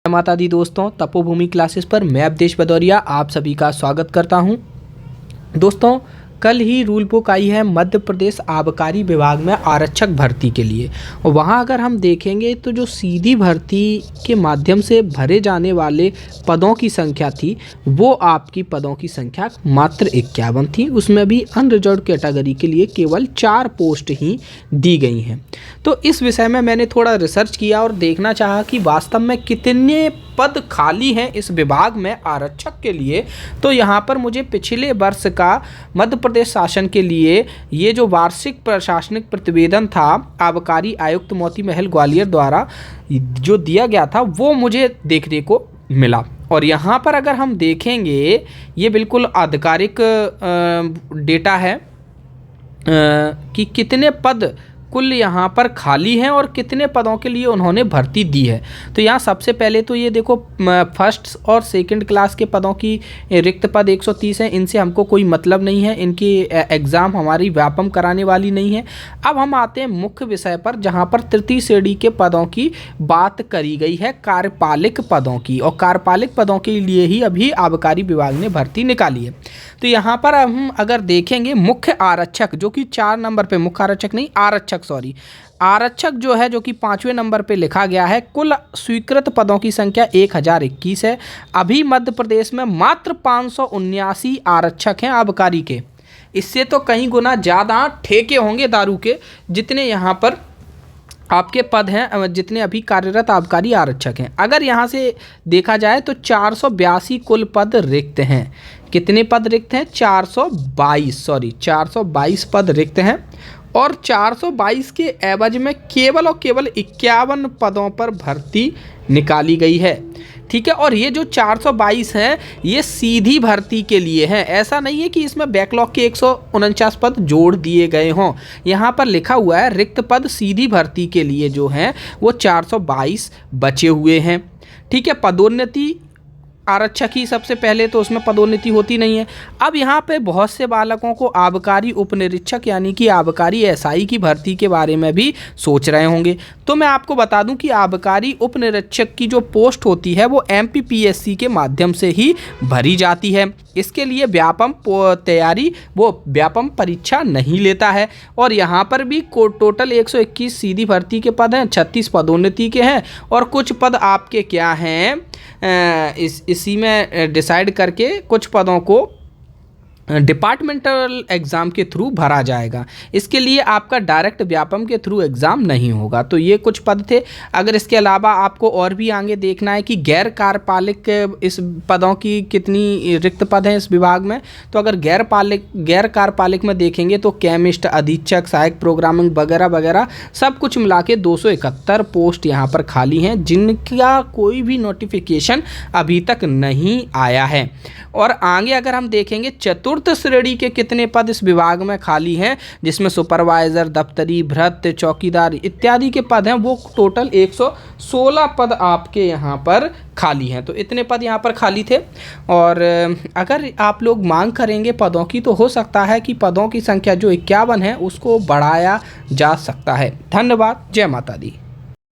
माता दी दोस्तों, तपोभूमि क्लासेस पर मैं अवधेश भदौरिया आप सभी का स्वागत करता हूं। दोस्तों, कल ही रूल बुक आई है मध्य प्रदेश आबकारी विभाग में आरक्षक भर्ती के लिए। और वहां अगर हम देखेंगे तो जो सीधी भर्ती के माध्यम से भरे जाने वाले पदों की संख्या थी वो आपकी पदों की संख्या मात्र 51 थी। उसमें भी अनरिजर्व कैटेगरी के लिए केवल 4 पोस्ट ही दी गई हैं। तो इस विषय में मैंने थोड़ा रिसर्च किया और देखना चाहा कि वास्तव में कितने पद खाली हैं इस विभाग में आरक्षक के लिए। तो यहाँ पर मुझे पिछले वर्ष का मध्य प्रदेश शासन के लिए ये जो वार्षिक प्रशासनिक प्रतिवेदन था आबकारी आयुक्त मोती महल ग्वालियर द्वारा जो दिया गया था वो मुझे देखने को मिला। और यहाँ पर अगर हम देखेंगे ये बिल्कुल आधिकारिक डेटा है कि कितने पद कुल यहाँ पर खाली हैं और कितने पदों के लिए उन्होंने भर्ती दी है। तो यहाँ सबसे पहले तो ये देखो फर्स्ट और सेकंड क्लास के पदों की रिक्त पद 130 हैं। इनसे हमको कोई मतलब नहीं है, इनकी एग्ज़ाम हमारी व्यापम कराने वाली नहीं है। अब हम आते हैं मुख्य विषय पर जहाँ पर तृतीय श्रेणी के पदों की बात करी गई है, कार्यपालिक पदों की। और कार्यपालिक पदों के लिए ही अभी आबकारी विभाग ने भर्ती निकाली है। तो यहाँ पर हम अगर देखेंगे मुख्य आरक्षक जो कि 4 नंबर पे, मुख्य आरक्षक नहीं आरक्षक जो है जो कि 5वें नंबर पे लिखा गया है। कुल स्वीकृत पदों की संख्या 1021 है। अभी मध्य प्रदेश में मात्र 579 आरक्षक हैं आबकारी के। इससे तो कई गुना ज़्यादा ठेके होंगे दारू के जितने यहाँ पर आपके पद हैं, जितने अभी कार्यरत आबकारी आरक्षक हैं। अगर यहाँ से देखा जाए तो 482 कुल पद रिक्त हैं। कितने पद रिक्त हैं? 422 पद रिक्त हैं। और 422 के एवज में केवल और केवल 51 पदों पर भर्ती निकाली गई है। ठीक है। और ये जो 422 हैं ये सीधी भर्ती के लिए हैं। ऐसा नहीं है कि इसमें बैकलॉग के 149 पद जोड़ दिए गए हों। यहाँ पर लिखा हुआ है रिक्त पद सीधी भर्ती के लिए जो हैं वो 422 बचे हुए हैं। ठीक है। पदोन्नति आरक्षक ही सबसे पहले तो उसमें पदोन्नति होती नहीं है। अब यहाँ पे बहुत से बालकों को आबकारी उपनिरीक्षक यानी कि आबकारी एसआई की भर्ती के बारे में भी सोच रहे होंगे। तो मैं आपको बता दूं कि आबकारी उपनिरीक्षक की जो पोस्ट होती है वो एमपीपीएससी के माध्यम से ही भरी जाती है। इसके लिए व्यापम तैयारी वो व्यापम परीक्षा नहीं लेता है। और यहाँ पर भी टोटल 121 सीधी भर्ती के पद हैं, 36 पदोन्नति के हैं और कुछ पद आपके क्या हैं इसी में डिसाइड करके कुछ पदों को डिपार्टमेंटल एग्ज़ाम के थ्रू भरा जाएगा। इसके लिए आपका डायरेक्ट व्यापम के थ्रू एग्ज़ाम नहीं होगा। तो ये कुछ पद थे। अगर इसके अलावा आपको और भी आगे देखना है कि गैर कार्यपालिक इस पदों की कितनी रिक्त पद हैं इस विभाग में, तो अगर गैर कार्यपालिक में देखेंगे तो केमिस्ट, अधीक्षक, सहायक प्रोग्रामिंग वगैरह वगैरह सब कुछ मिला के 271 पोस्ट यहाँ पर खाली हैं जिनका कोई भी नोटिफिकेशन अभी तक नहीं आया है। और आगे अगर हम देखेंगे चतुर्थ श्रेणी के कितने पद इस विभाग में खाली हैं जिसमें सुपरवाइजर, दफ्तरी, भृत्य, चौकीदार इत्यादि के पद हैं, वो टोटल 116 पद आपके यहाँ पर खाली हैं। तो इतने पद यहाँ पर खाली थे। और अगर आप लोग मांग करेंगे पदों की तो हो सकता है कि पदों की संख्या जो 51 है उसको बढ़ाया जा सकता है। धन्यवाद। जय माता दी।